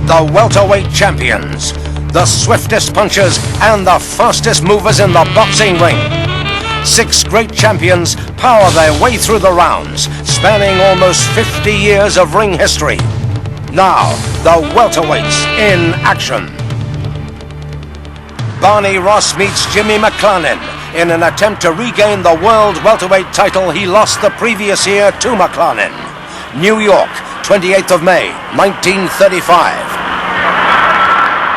the welterweight champions, the swiftest punchers and the fastest movers in the boxing ring. 6 great champions power their way through the rounds, spanning almost 50 years of ring history. Now, the welterweights in action. Barney Ross meets Jimmy McClarnin in an attempt to regain the world welterweight title he lost the previous year to McClarnin. New York, 28th of May, 1935.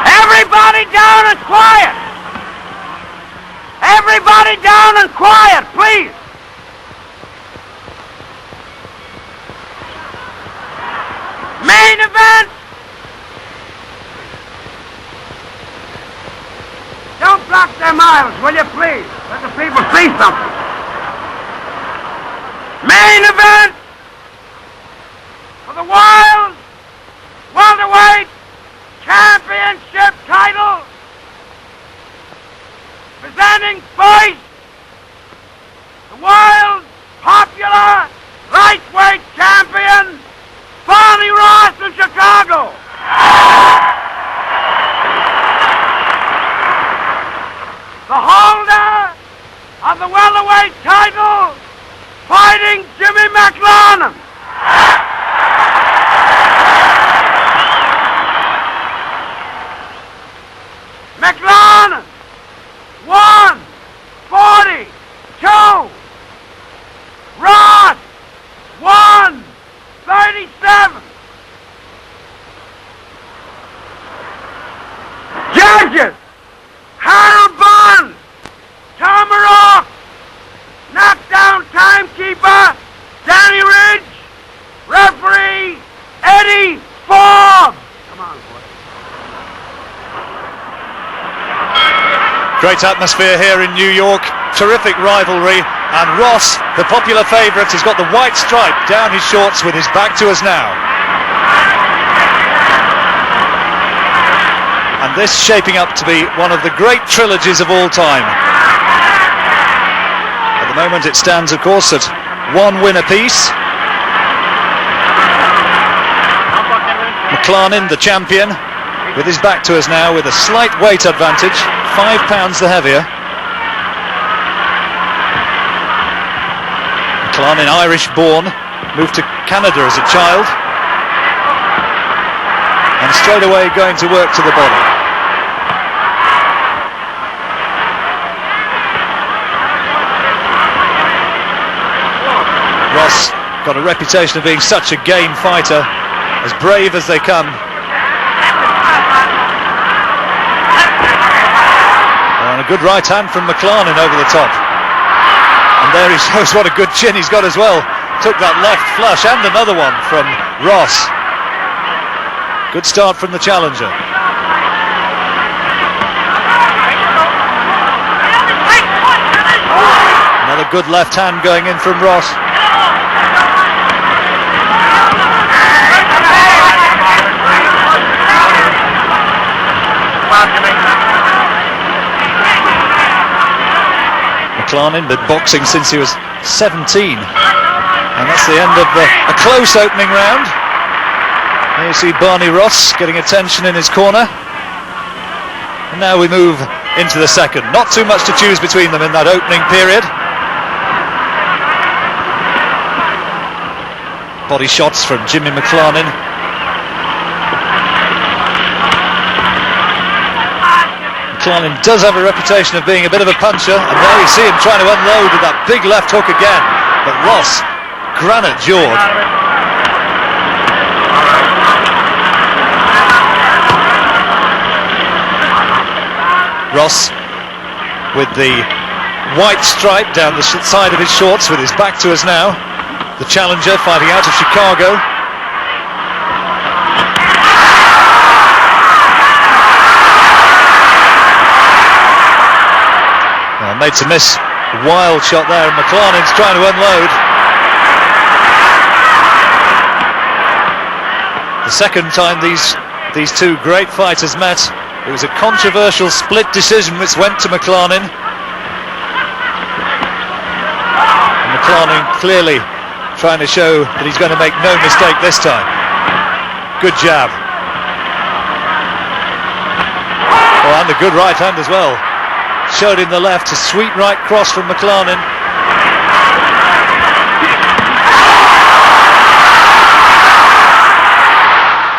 Everybody down and quiet! Everybody down and quiet, please! Main event! Don't block their mouths, will you, please? Let the people see something. Main event for the World Welterweight Championship title. Presenting first, the world popular lightweight champion, Barney Ross of Chicago. The holder of the welterweight title, fighting Jimmy McClarnin. McClarnin, 142. Ross, 137. Judges, Harold Barnes, Tom Rock, knockdown timekeeper, Danny Ridge, referee, Eddie Forbes. Come on, boy. Great atmosphere here in New York, terrific rivalry, and Ross, the popular favourite, has got the white stripe down his shorts with his back to us now. And this shaping up to be one of the great trilogies of all time. At the moment it stands, of course, at 1 win apiece. McClarnin, the champion, with his back to us now with a slight weight advantage, 5 pounds the heavier. McClarnin, Irish born, moved to Canada as a child, and straight away going to work to the body. Ross got a reputation of being such a game fighter, as brave as they come. And a good right hand from McClarnin over the top. And there he shows what a good chin he's got as well. Took that left flush and another one from Ross. Good start from the challenger. Another good left hand going in from Ross. McClarnin been boxing since he was 17, and that's the end of a close opening round. There you see Barney Ross getting attention in his corner, and now we move into the second. Not too much to choose between them in that opening period. Body shots from Jimmy McClarnin. McClarnin does have a reputation of being a bit of a puncher, and there you see him trying to unload with that big left hook again, but Ross, granite jawed. Ross with the white stripe down the side of his shorts with his back to us now. The challenger fighting out of Chicago. Made to miss, wild shot there, and McClarnin's trying to unload. The second time these two great fighters met, it was a controversial split decision which went to McClarnin. And McClarnin clearly trying to show that he's going to make no mistake this time. Good jab. Oh, and a good right hand as well. Showed in the left, a sweet right cross from McLarnin.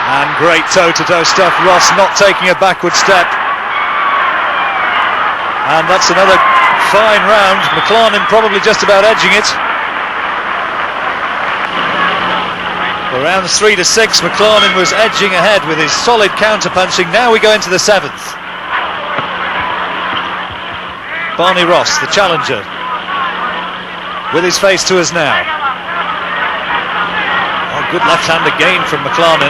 And great toe-to-toe stuff. Ross not taking a backward step. And that's another fine round. McLarnin probably just about edging it. For rounds 3 to 6, McLarnin was edging ahead with his solid counter-punching. Now we go into the 7th. Barney Ross, the challenger, with his face to us now. Oh, good left hand again from McLarnin.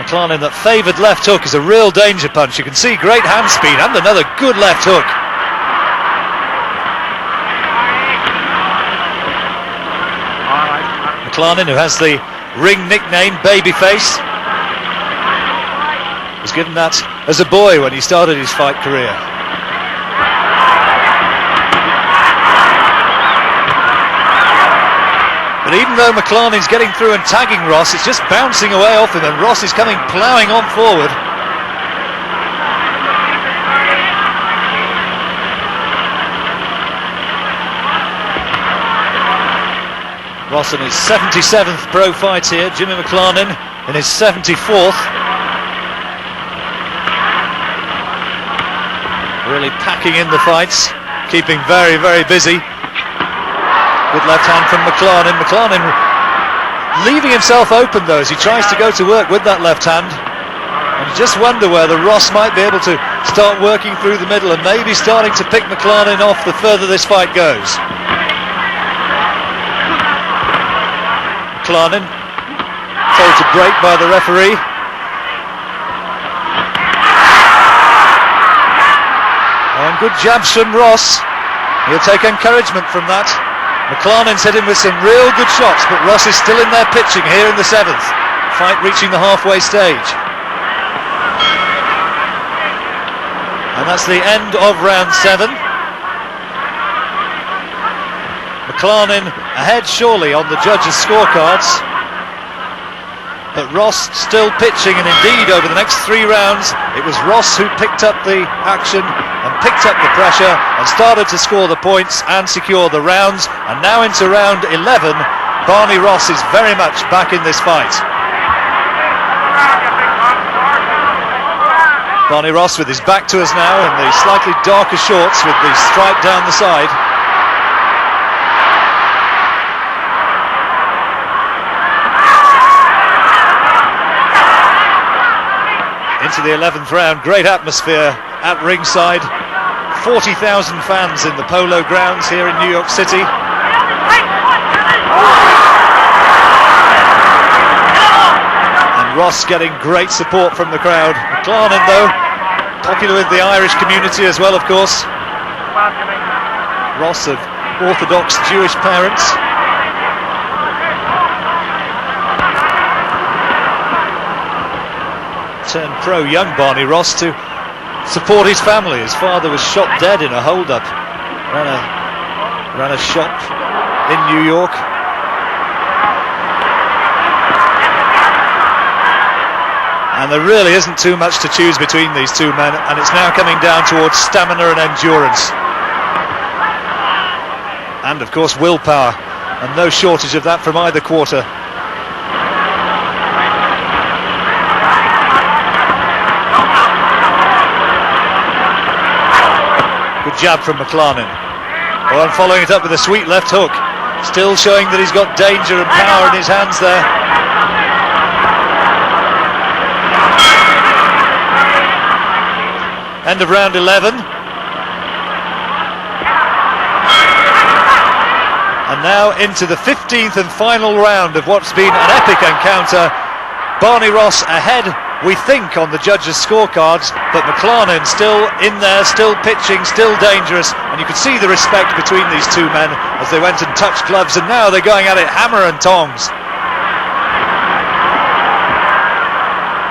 McLarnin, that favoured left hook is a real danger punch. You can see great hand speed and another good left hook. McLarnin, who has the ring nickname Babyface, was given that as a boy when he started his fight career. But even though McLarnin's getting through and tagging Ross, it's just bouncing away off him, and Ross is coming ploughing on forward. Ross in his 77th pro fight here, Jimmy McLarnin in his 74th. Really packing in the fights, keeping very, very busy. Good left hand from McLarnin. McLarnin leaving himself open though as he tries to go to work with that left hand. And you just wonder whether Ross might be able to start working through the middle and maybe starting to pick McLarnin off the further this fight goes. McLarnin told to break by the referee. And good jabs from Ross. He'll take encouragement from that. McLarnin's hit him with some real good shots, but Ross is still in there pitching here in the 7th. Fight reaching the halfway stage. And that's the end of round 7. McLarnin ahead surely on the judges' scorecards, but Ross still pitching, and indeed over the next 3 rounds it was Ross who picked up the action and picked up the pressure and started to score the points and secure the rounds. And now into round 11, Barney Ross is very much back in this fight. Barney Ross with his back to us now in the slightly darker shorts with the stripe down the side. Into the 11th round, great atmosphere at ringside. 40,000 fans in the Polo Grounds here in New York City. And Ross getting great support from the crowd. McLarnin though, popular with the Irish community as well, of course. Ross of Orthodox Jewish parents. Turned pro young Barney Ross to support his family. His father was shot dead in a hold-up. Ran a shop in New York. And there really isn't too much to choose between these two men, and it's now coming down towards stamina and endurance. And of course willpower, and no shortage of that from either quarter. Good jab from McLarnin. Oh, and following it up with a sweet left hook. Still showing that he's got danger and power in his hands there. End of round 11. And now into the 15th and final round of what's been an epic encounter. Barney Ross ahead, we think, on the judges' scorecards, but McLarnin still in there, still pitching, still dangerous, and you could see the respect between these two men as they went and touched gloves, and now they're going at it hammer and tongs.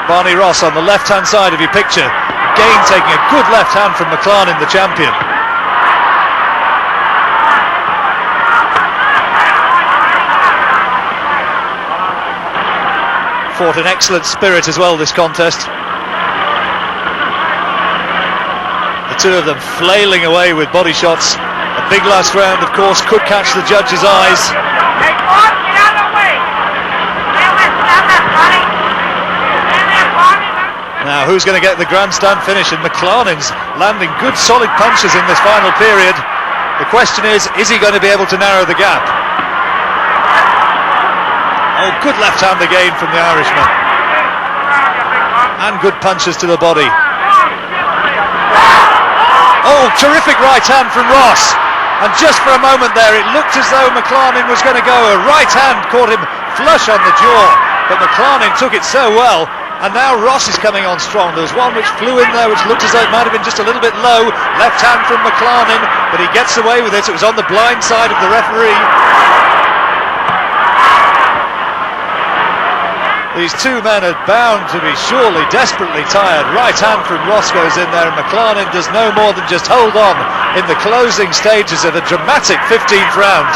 Barney Ross on the left-hand side of your picture, again taking a good left hand from McLarnin, the champion. fought an excellent spirit as well, this contest. The two of them flailing away with body shots. A big last round, of course, could catch the judge's eyes. Hey, Bob, get out of the way! Now, who's going to get the grandstand finish? And McLarnin's landing good solid punches in this final period. The question is he going to be able to narrow the gap? Oh, good left hand again from the Irishman. And good punches to the body. Oh, terrific right hand from Ross. And just for a moment there, it looked as though McLarnin was going to go. A right hand caught him flush on the jaw. But McLarnin took it so well. And now Ross is coming on strong. There was one which flew in there, which looked as though it might have been just a little bit low. Left hand from McLarnin, but he gets away with it. It was on the blind side of the referee. These two men are bound to be surely desperately tired. Right hand from Ross goes in there, and McLarnin does no more than just hold on in the closing stages of a dramatic 15th round.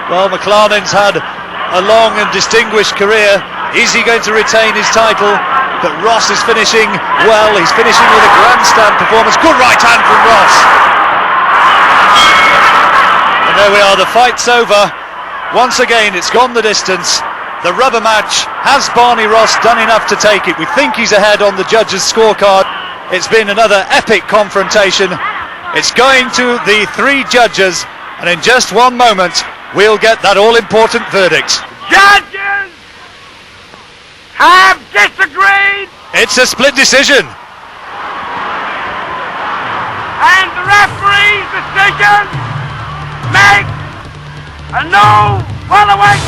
Well, McLarnin's had a long and distinguished career. Is he going to retain his title? But Ross is finishing well. He's finishing with a grandstand performance. Good right hand from Ross. And there we are, the fight's over. Once again, it's gone the distance. The rubber match. Has Barney Ross done enough to take it? We think he's ahead on the judges' scorecard. It's been another epic confrontation. It's going to the three judges, and in just one moment, we'll get that all-important verdict. Judges have disagreed, It's a split decision. and the referee's decision makes a no welterweight.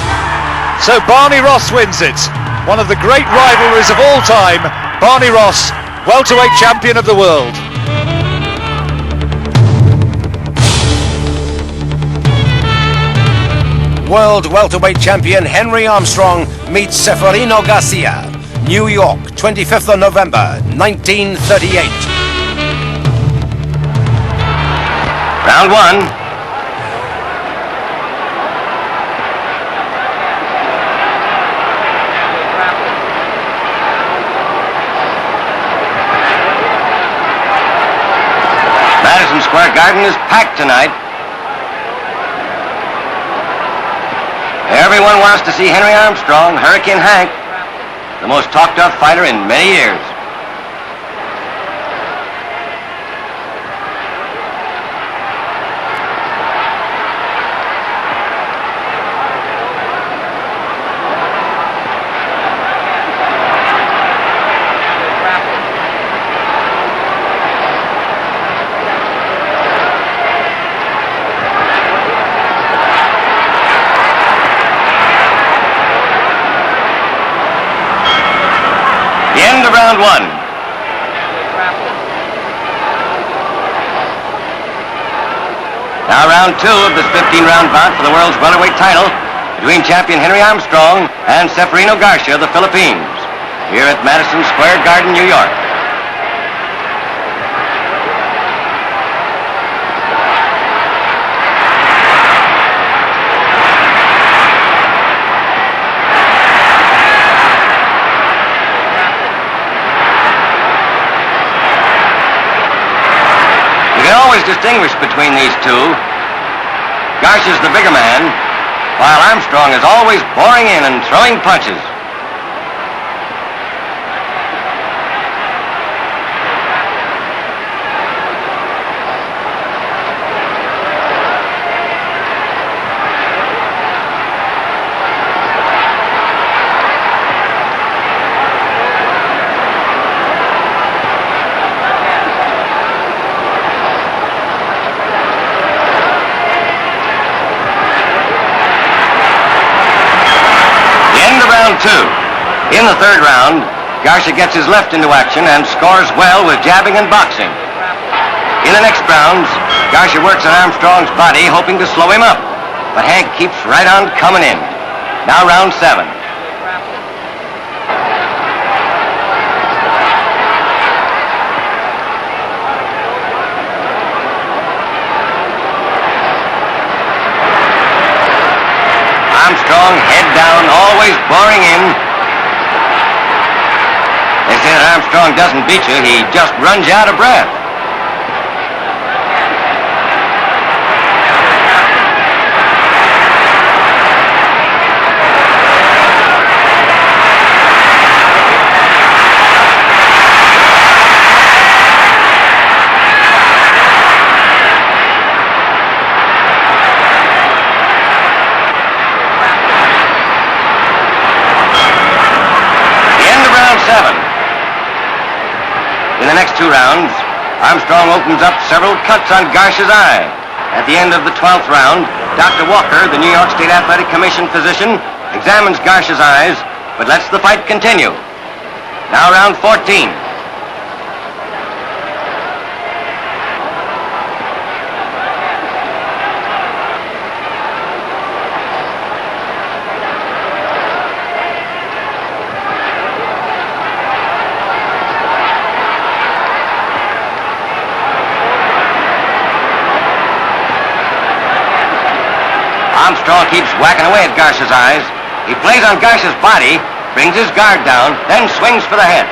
So Barney Ross wins it. One of the great rivalries of all time. Barney Ross, welterweight champion of the world. World welterweight champion Henry Armstrong meets Seferino Garcia. New York, 25th of November, 1938. Round one. Madison Square Garden is packed tonight. Everyone wants to see Henry Armstrong, Hurricane Hank, the most talked of fighter in many years. End of round one. Now round two of this 15-round bout for the world's welterweight title between champion Henry Armstrong and Seferino Garcia of the Philippines, here at Madison Square Garden, New York. Always distinguished between these two. Garcia's the bigger man, while Armstrong is always boring in and throwing punches. Round two. In the third round, Garcia gets his left into action and scores well with jabbing and boxing. In the next rounds, Garcia works on Armstrong's body, hoping to slow him up. But Hank keeps right on coming in. Now round seven. Armstrong, head down, always boring in. They say that Armstrong doesn't beat you, he just runs you out of breath. In the next 2 rounds, Armstrong opens up several cuts on Garsh's eye. At the end of the 12th round, Dr. Walker, the New York State Athletic Commission physician, examines Garsh's eyes, but lets the fight continue. Now round 14. Armstrong keeps whacking away at Garsh's eyes. He plays on Garsh's body, brings his guard down, then swings for the head.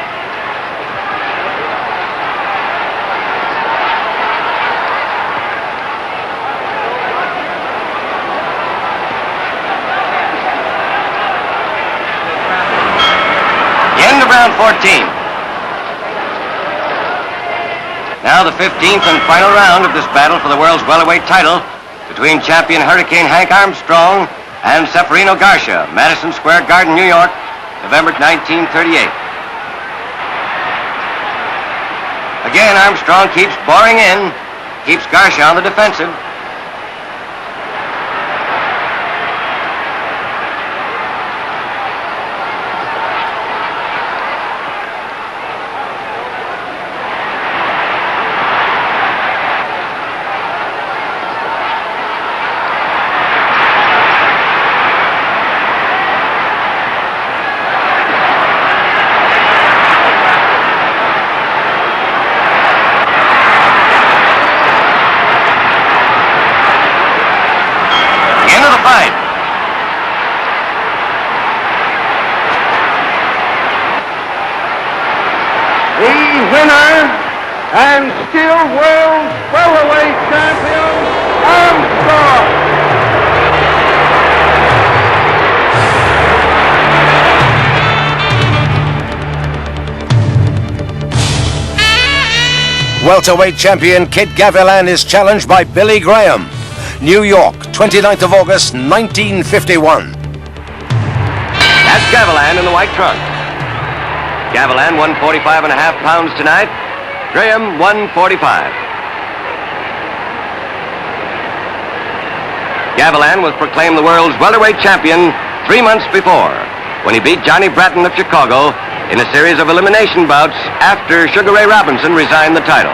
The end of round 14. Now the 15th and final round of this battle for the world's welterweight title between champion Hurricane Hank Armstrong and Ceferino Garcia, Madison Square Garden, New York, November 1938. Again, Armstrong keeps boring in, keeps Garcia on the defensive. Winner and still world welterweight champion, Armstrong. Welterweight champion Kid Gavilan is challenged by Billy Graham. New York, 29th of August, 1951. That's Gavilan in the white trunk. Gavilan 145.5 pounds tonight. Graham 145. Gavilan was proclaimed the world's welterweight champion 3 months before when he beat Johnny Bratton of Chicago in a series of elimination bouts after Sugar Ray Robinson resigned the title.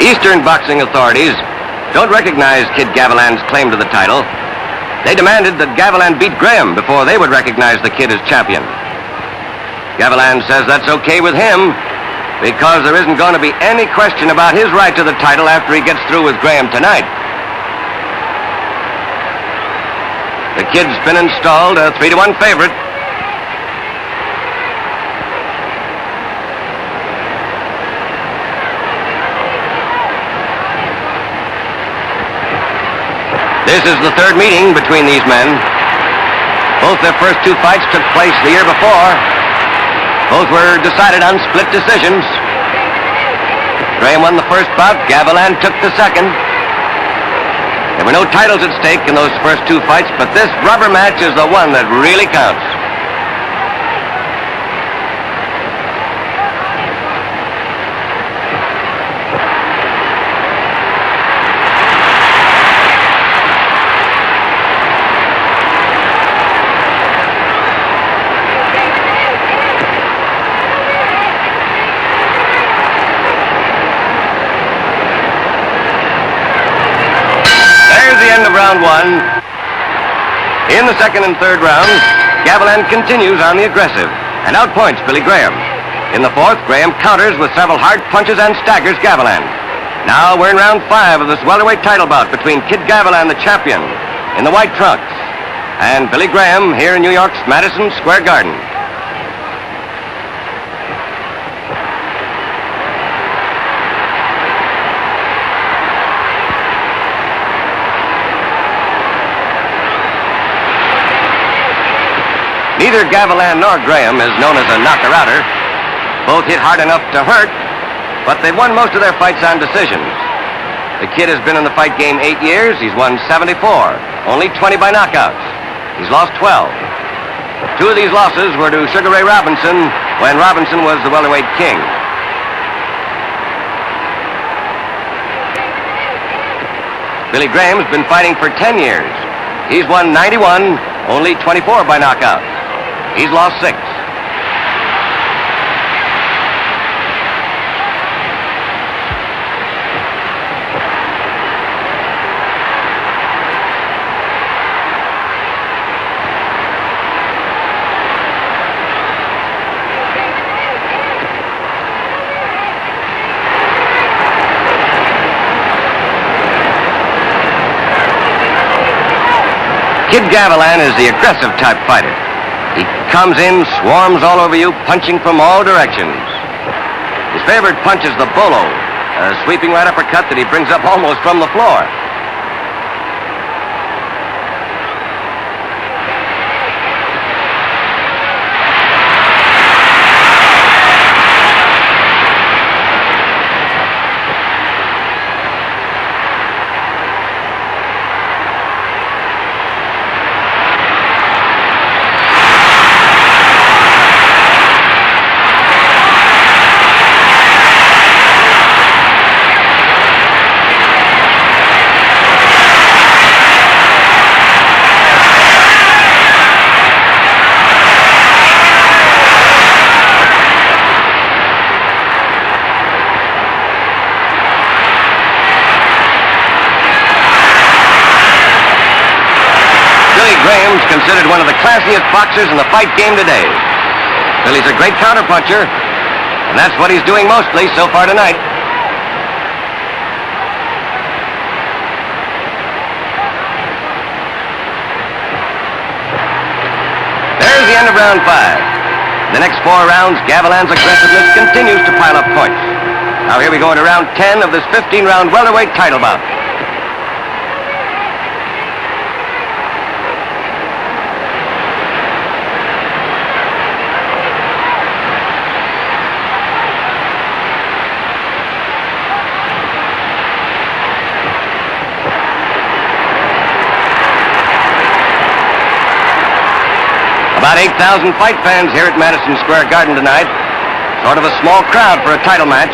Eastern boxing authorities don't recognize Kid Gavilan's claim to the title. They demanded that Gavilan beat Graham before they would recognize the Kid as champion. Gavilan says that's okay with him because there isn't going to be any question about his right to the title after he gets through with Graham tonight. The Kid's been installed a 3-1 favorite. This is the third meeting between these men. Both their first 2 fights took place the year before. Both were decided on split decisions. Graham won the first bout, Gavilan took the second. There were no titles at stake in those first 2 fights, but this rubber match is the one that really counts. End of round 1. In the second and third rounds, Gavilan continues on the aggressive. and outpoints Billy Graham. In the fourth, Graham counters with several hard punches and staggers Gavilan. Now we're in round 5 of this welterweight title bout between Kid Gavilan, the champion, in the white trunks, and Billy Graham here in New York's Madison Square Garden. Neither Gavilan nor Graham is known as a knocker-outer. Both hit hard enough to hurt, but they've won most of their fights on decisions. The Kid has been in the fight game 8 years. He's won 74, only 20 by knockouts. He's lost 12. 2 of these losses were to Sugar Ray Robinson when Robinson was the welterweight king. Billy Graham's been fighting for 10 years. He's won 91, only 24 by knockout. He's lost 6. Kid Gavilan is the aggressive type fighter. He comes in, swarms all over you, punching from all directions. His favorite punch is the bolo, a sweeping right uppercut that he brings up almost from the floor. Graham's considered one of the classiest boxers in the fight game today. Billy's a great counterpuncher, and that's what he's doing mostly so far tonight. There's the end of round 5. The next 4 rounds, Gavilan's aggressiveness continues to pile up points. Now here we go into round 10 of this 15-round welterweight title bout. About 8,000 fight fans here at Madison Square Garden tonight. Sort of a small crowd for a title match.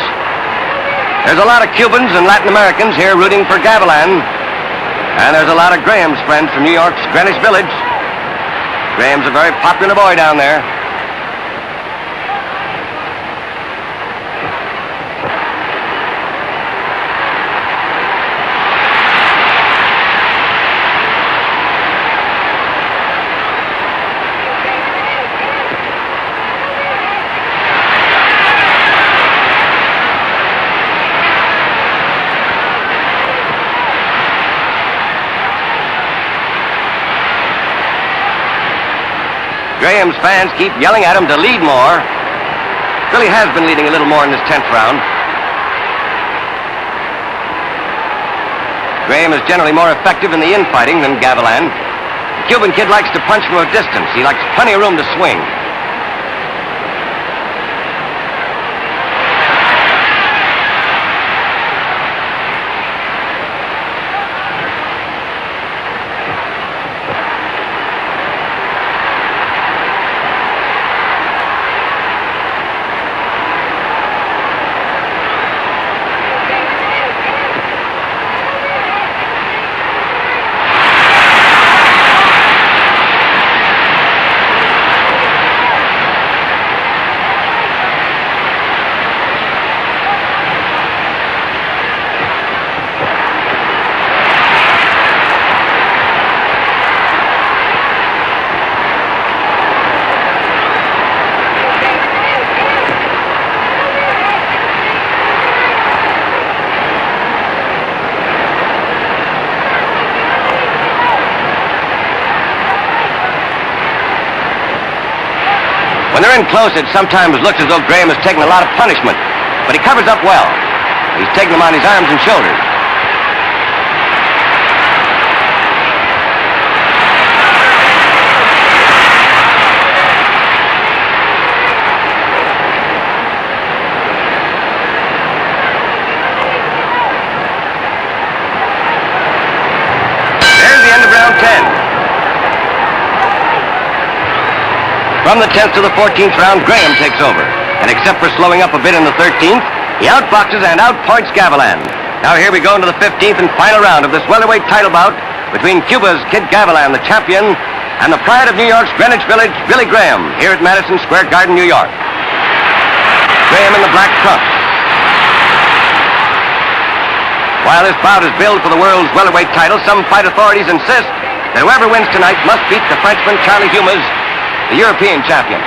There's a lot of Cubans and Latin Americans here rooting for Gavilan. And there's a lot of Graham's friends from New York's Greenwich Village. Graham's a very popular boy down there. Graham's fans keep yelling at him to lead more. Billy has been leading a little more in this 10th round. Graham is generally more effective in the infighting than Gavilan. The Cuban Kid likes to punch from a distance. He likes plenty of room to swing. When they're in close, it sometimes looks as though Graham is taking a lot of punishment, but he covers up well. He's taking them on his arms and shoulders. There's the end of round 10. From the 10th to the 14th round, Graham takes over. And except for slowing up a bit in the 13th, he outboxes and outpoints Gavilan. Now here we go into the 15th and final round of this welterweight title bout between Cuba's Kid Gavilan, the champion, and the pride of New York's Greenwich Village, Billy Graham, here at Madison Square Garden, New York. Graham in the black trunks. While this bout is billed for the world's welterweight title, some fight authorities insist that whoever wins tonight must beat the Frenchman Charlie Humas, the European champion.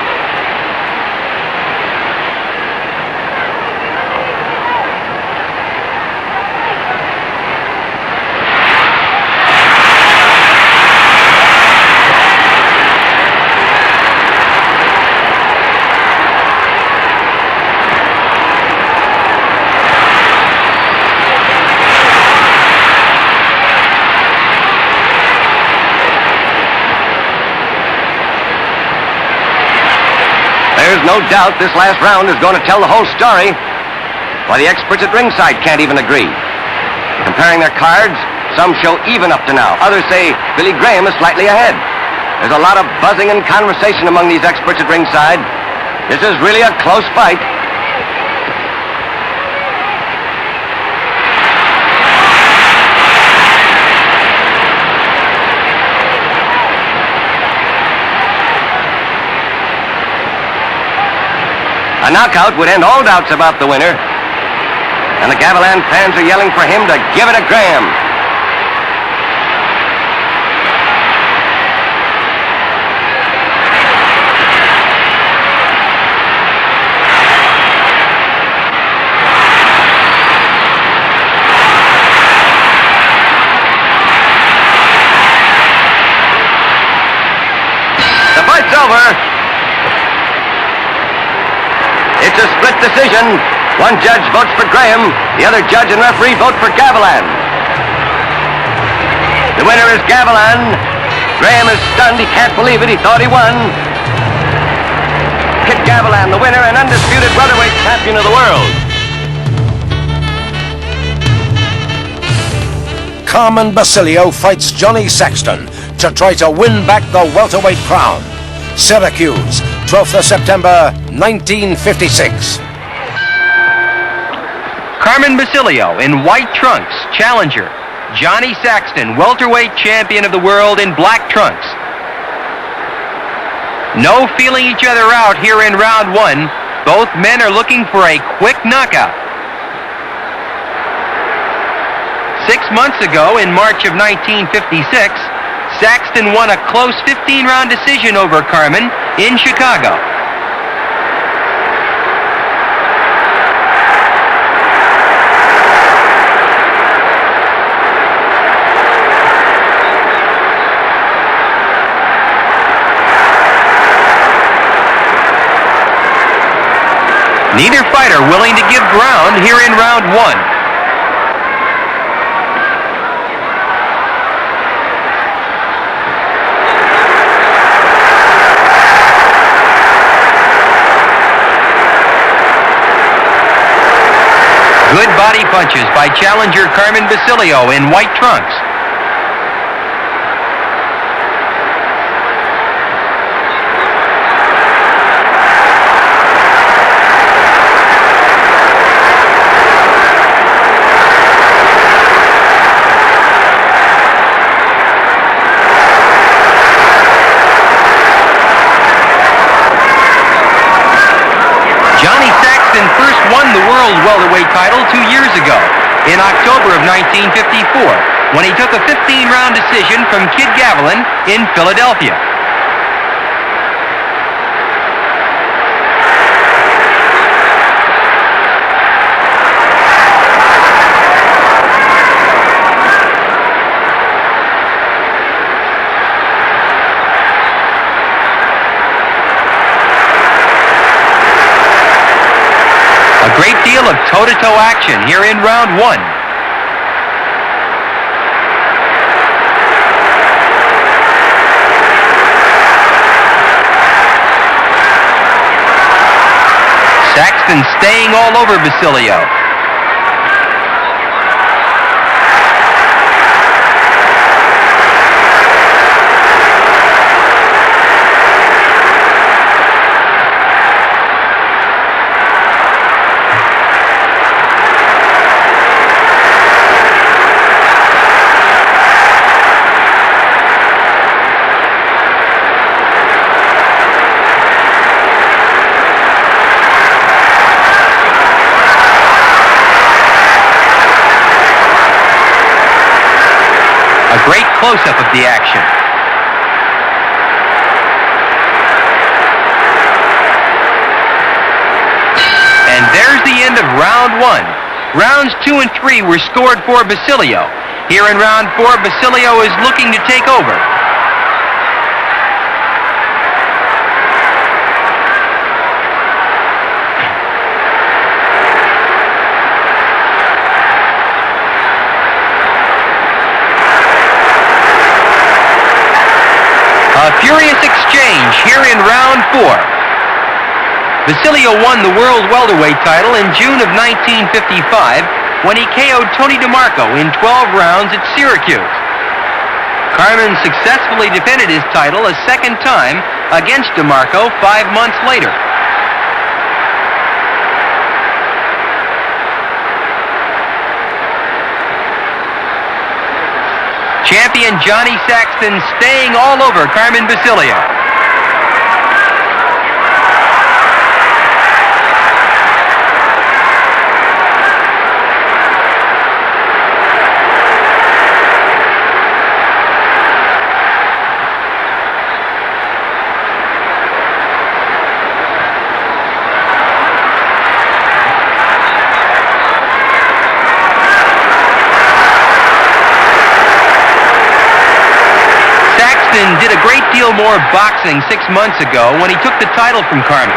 There's no doubt this last round is going to tell the whole story. Why, the experts at ringside can't even agree. Comparing their cards, some show even up to now. Others say Billy Graham is slightly ahead. There's a lot of buzzing and conversation among these experts at ringside. This is really a close fight. A knockout would end all doubts about the winner. And the Gavilan fans are yelling for him to give it to Graham. The fight's over. It's a split decision. One judge votes for Graham, the other judge and referee vote for Gavilan. The winner is Gavilan. Graham is stunned. He can't believe it. He thought he won. Kid Gavilan, the winner and undisputed welterweight champion of the world. Carmen Basilio fights Johnny Saxton to try to win back the welterweight crown. Syracuse, 12th of September, 1956. Carmen Basilio in white trunks, challenger. Johnny Saxton, welterweight champion of the world, in black trunks. No feeling each other out here in round 1. Both men are looking for a quick knockout. 6 months ago, in March of 1956, Saxton won a close 15-round decision over Carmen in Chicago. Neither fighter willing to give ground here in round 1. Good body punches by challenger Carmen Basilio in white trunks. Johnny Saxton first won the world welterweight title 2 years ago, in October of 1954, when he took a 15-round decision from Kid Gavilan in Philadelphia. deal of toe-to-toe action here in round one. Saxton staying all over Basilio. A great close-up of the action. And there's the end of round one. Rounds 2 and 3 were scored for Basilio. Here in round 4, Basilio is looking to take over. A furious exchange here in round 4. Basilio won the world welterweight title in June of 1955 when he KO'd Tony DeMarco in 12 rounds at Syracuse. Carmen successfully defended his title a second time against DeMarco 5 months later. Champion Johnny Saxton staying all over Carmen Basilio. Did a great deal more boxing 6 months ago when he took the title from Carmen.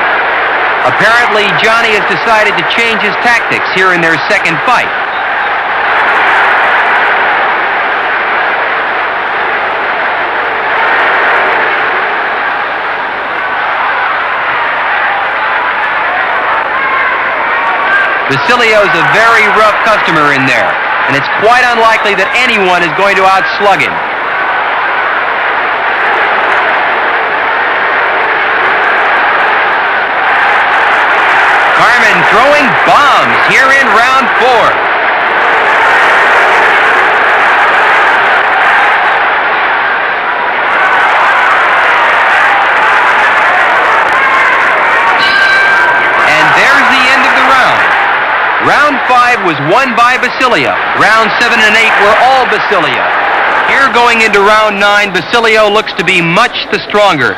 Apparently, Johnny has decided to change his tactics here in their second fight. Basilio's a very rough customer in there, and it's quite unlikely that anyone is going to outslug him. Carmen throwing bombs here in round 4. And there's the end of the round. Round 5 was won by Basilio. Round 7 and 8 were all Basilio. Here going into round 9, Basilio looks to be much the stronger.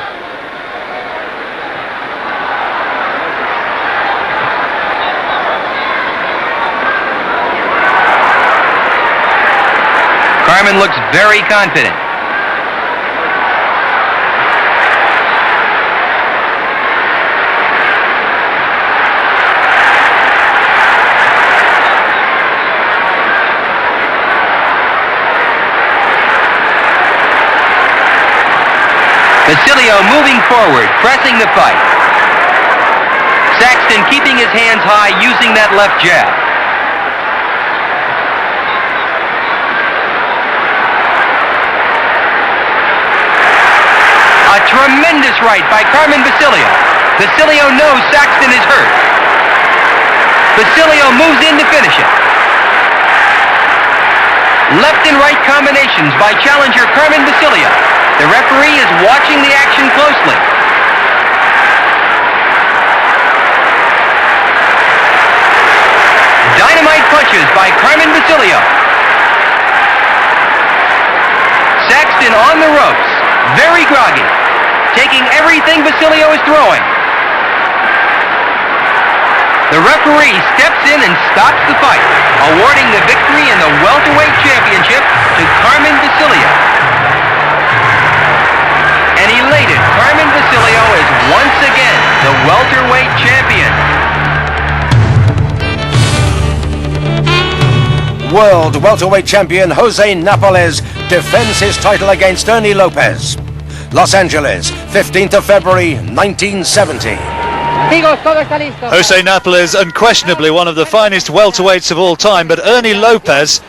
Carmen looks very confident. Basilio moving forward, pressing the fight. Saxton keeping his hands high, using that left jab. A tremendous right by Carmen Basilio. Basilio knows Saxton is hurt. Basilio moves in to finish it. Left and right combinations by challenger Carmen Basilio. The referee is watching the action closely. Dynamite punches by Carmen Basilio. Saxton on the ropes, very groggy, taking everything Basilio is throwing. The referee steps in and stops the fight, awarding the victory in the welterweight championship to Carmen Basilio. And elated, Carmen Basilio is once again the welterweight champion. World welterweight champion Jose Napoles defends his title against Ernie Lopez. Los Angeles, 15th of February, 1970. Jose Napoles, unquestionably one of the finest welterweights of all time, but Ernie Lopez,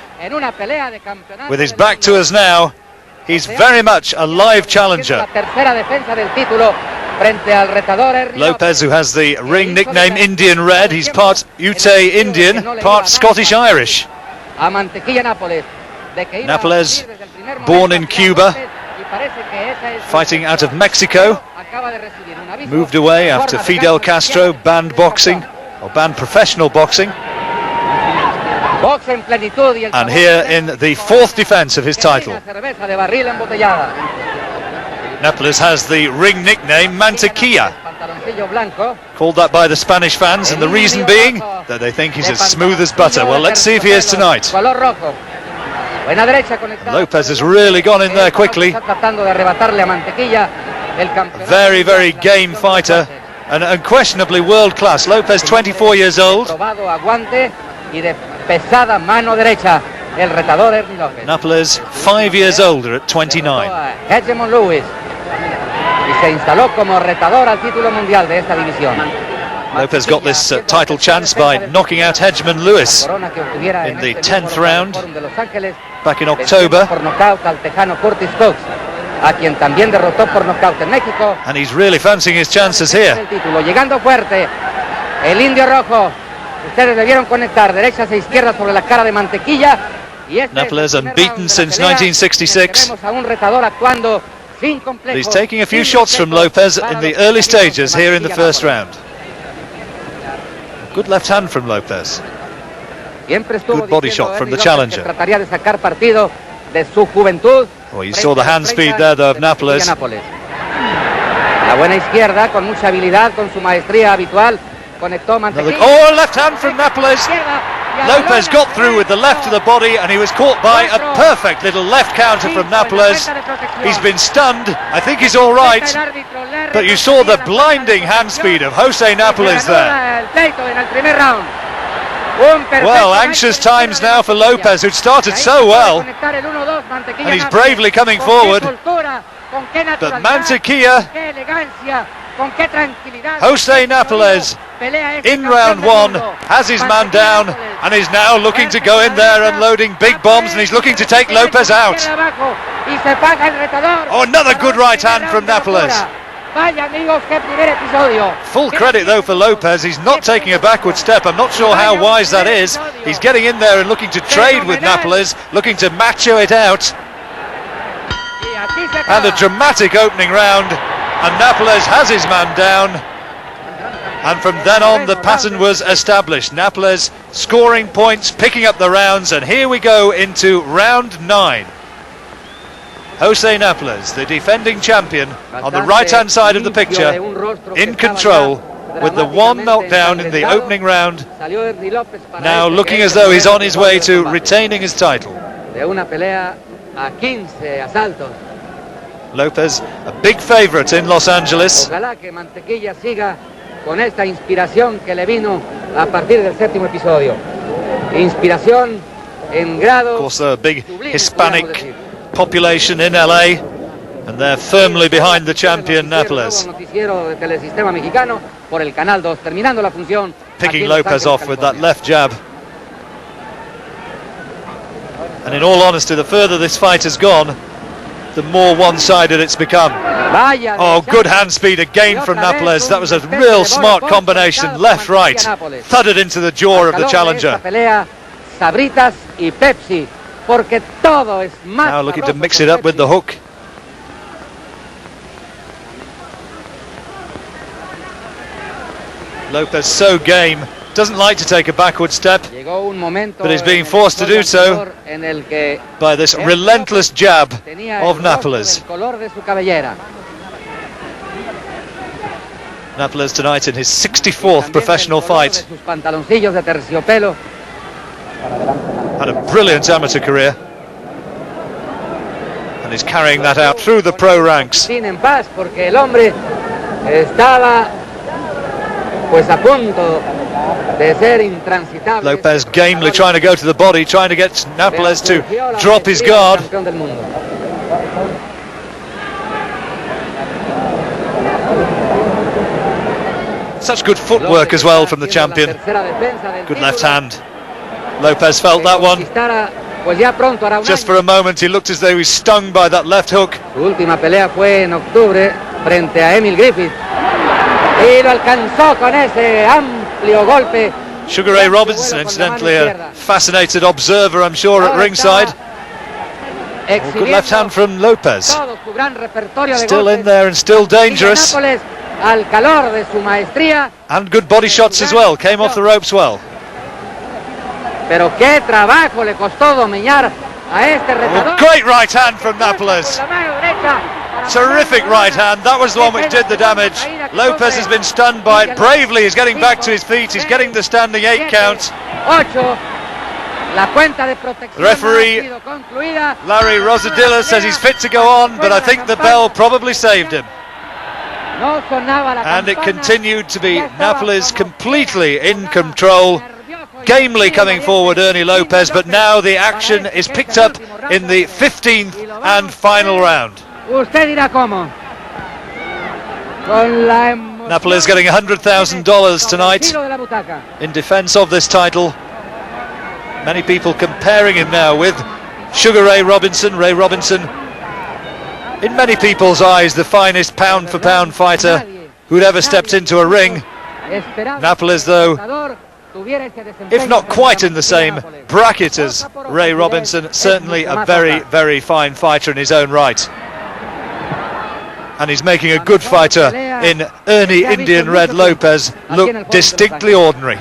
with his back to us now, he's very much a live challenger. Lopez, who has the ring nickname Indian Red, he's part Ute Indian, part Scottish-Irish. Napoles, born in Cuba, fighting out of Mexico, moved away after Fidel Castro banned boxing, or banned professional boxing. And here in the fourth defence of his title, Napoles has the ring nickname Mantequilla, called that by the Spanish fans, and the reason being that they think he's as smooth as butter. Well, let's see if he is tonight. And Lopez has really gone in there quickly. Very, very game fighter, and unquestionably world class. Lopez, 24 years old. Napoles, 5 years older at 29. Lopez got this title chance by knocking out Hedgemon Lewis in the 10th round back in October. And he's really fancying his chances here. Napoles unbeaten since 1966. He's taking a few shots from Lopez in the early stages here in the first round. Good left hand from Lopez. Good body shot from the challenger. Well, you saw the hand speed there though of Napoles. Oh, left hand from Napoles. Lopez got through with the left to the body, and he was caught by a perfect little left counter from Napoles. He's been stunned. I think he's all right. But you saw the blinding hand speed of Jose Napoles there. Well, anxious times now for Lopez, who'd started so well. And he's bravely coming forward. But Mantequilla, Jose Napoles, in round one, has his man down and is now looking to go in there unloading big bombs, and he's looking to take Lopez out. Oh, another good right hand from Napoles. Full credit though for Lopez, he's not taking a backward step. I'm not sure how wise that is. He's getting in there and looking to trade with Napoles, looking to macho it out. And a dramatic opening round, and Napoles has his man down. And from then on the pattern was established. Napoles scoring points, picking up the rounds, and here we go into round 9. Jose Napoles, the defending champion, on the right-hand side of the picture, in control, with the one knockdown in the opening round, now looking as though he's on his way to retaining his title. Lopez, a big favourite in Los Angeles. Con esta inspiración que le vino a partir del séptimo episodio. Inspiración en grado. Of course, a big Hispanic population in LA, and they're firmly behind the champion Napoles. Picking Lopez off with that left jab. And in all honesty, the further this fight has gone, the more one-sided it's become. Oh, good hand speed again from Napoles. That was a real smart combination, left-right, thudded into the jaw of the challenger. Now looking to mix it up with the hook. Lopez so game, doesn't like to take a backward step, but is being forced to do so by this relentless jab of Napoles. Napoles tonight in his 64th professional fight. Had a brilliant amateur career, and is carrying that out through the pro ranks. de ser intransitables. Lopez gamely trying to go to the body, trying to get Nápoles to drop his guard. Campeón del mundo. Such good footwork as well from the champion. Good left hand. Lopez felt that one. Just for a moment he looked as though he was stung by that left hook. Su última pelea fue en octubre frente a Emil Griffith y lo alcanzó con ese amplio golpe. Sugar Ray Robinson, incidentally, a fascinated observer, I'm sure, at ringside. Oh, good left hand from Lopez. Still in there and still dangerous. Al calor de su maestría. And good body shots as well, came off the ropes well. Pero qué trabajo le costó dominar a este retador. Great right hand from Nápoles. Terrific right hand, that was the one which did the damage. Lopez has been stunned by it. Bravely he's getting back to his feet, he's getting the standing 8 count. The referee, Larry Rosadilla, says he's fit to go on, but I think the bell probably saved him. And it continued to be Nápoles completely in control. Gamely coming forward, Ernie Lopez, but now the action is picked up in the 15th and final round. Nápoles getting $100,000 tonight in defence of this title. Many people comparing him now with Sugar Ray Robinson. Ray Robinson, in many people's eyes, the finest pound-for-pound fighter who'd ever stepped into a ring. Nápoles, though, if not quite in the same bracket as Ray Robinson, certainly a very, very fine fighter in his own right. And he's making a good fighter in Ernie Indian Red Lopez look distinctly ordinary.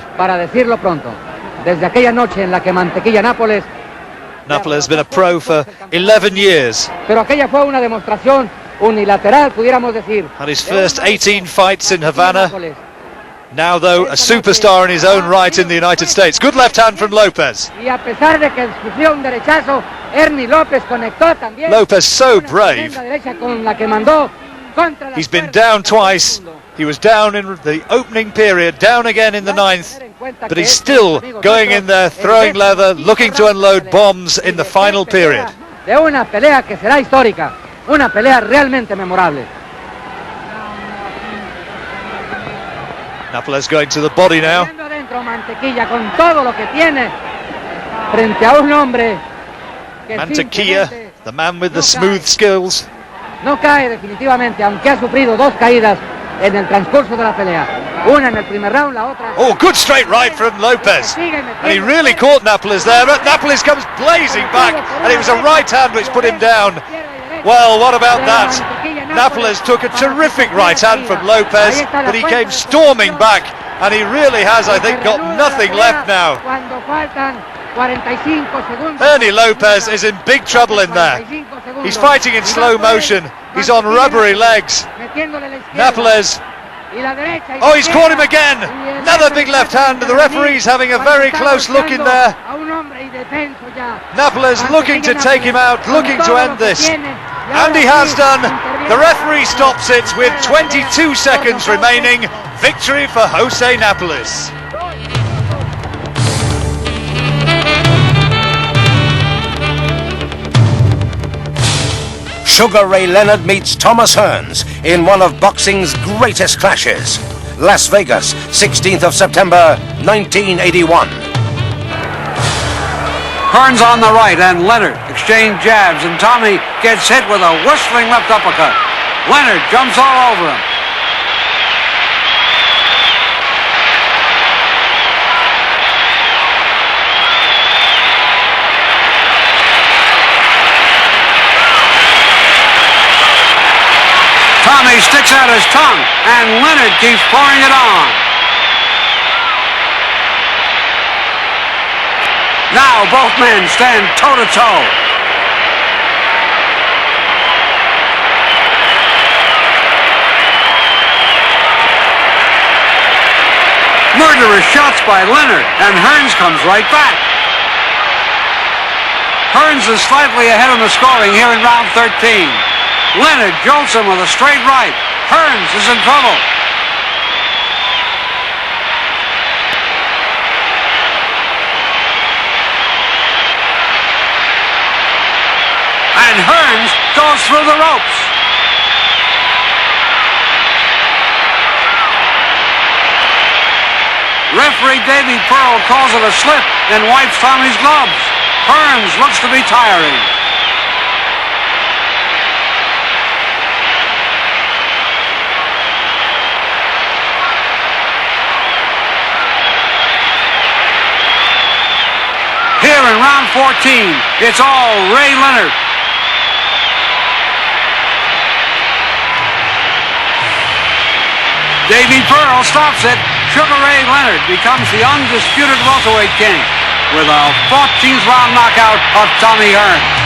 Nápoles has been a pro for 11 years. Had his first 18 fights in Havana. Now, though, a superstar in his own right in the United States. Good left hand from Lopez. Lopez so brave. He's been down twice. He was down in the opening period, down again in the 9th, but he's still going in there, throwing leather, looking to unload bombs in the final period. Nápoles going to the body now. Mantequilla, the man with the smooth skills. No cae definitivamente, aunque ha sufrido 2 caídas en el transcurso de la pelea. Una en el primer round, la otra. Oh, good straight right from Lopez. And he really caught Nápoles there, but Nápoles comes blazing back, and it was a right hand which put him down. Well, what about that? Nápoles took a terrific right hand from Lopez, but he came storming back, and he really has, I think, got nothing left now. Ernie Lopez is in big trouble in there. He's fighting in slow motion. He's on rubbery legs. Nápoles. Oh, he's caught him again. Another big left hand. The referee's having a very close look in there. Nápoles looking to take him out, looking to end this. And he has done. The referee stops it with 22 seconds remaining. Victory for Jose Nápoles. Sugar Ray Leonard meets Thomas Hearns in one of boxing's greatest clashes. Las Vegas, 16th of September, 1981. Hearns on the right and Leonard exchange jabs, and Tommy gets hit with a whistling left uppercut. Leonard jumps all over him. Tommy sticks out his tongue, and Leonard keeps pouring it on. Now both men stand toe-to-toe. Murderous shots by Leonard, and Hearns comes right back. Hearns is slightly ahead in the scoring here in round 13. Leonard jolts him with a straight right. Hearns is in trouble. goes through the ropes. Referee Davy Pearl calls it a slip and wipes Tommy's gloves. Hearns looks to be tiring. Here in round 14, it's all Ray Leonard. Davy Pearl stops it. Sugar Ray Leonard becomes the undisputed welterweight king with a 14th round knockout of Tommy Hearns.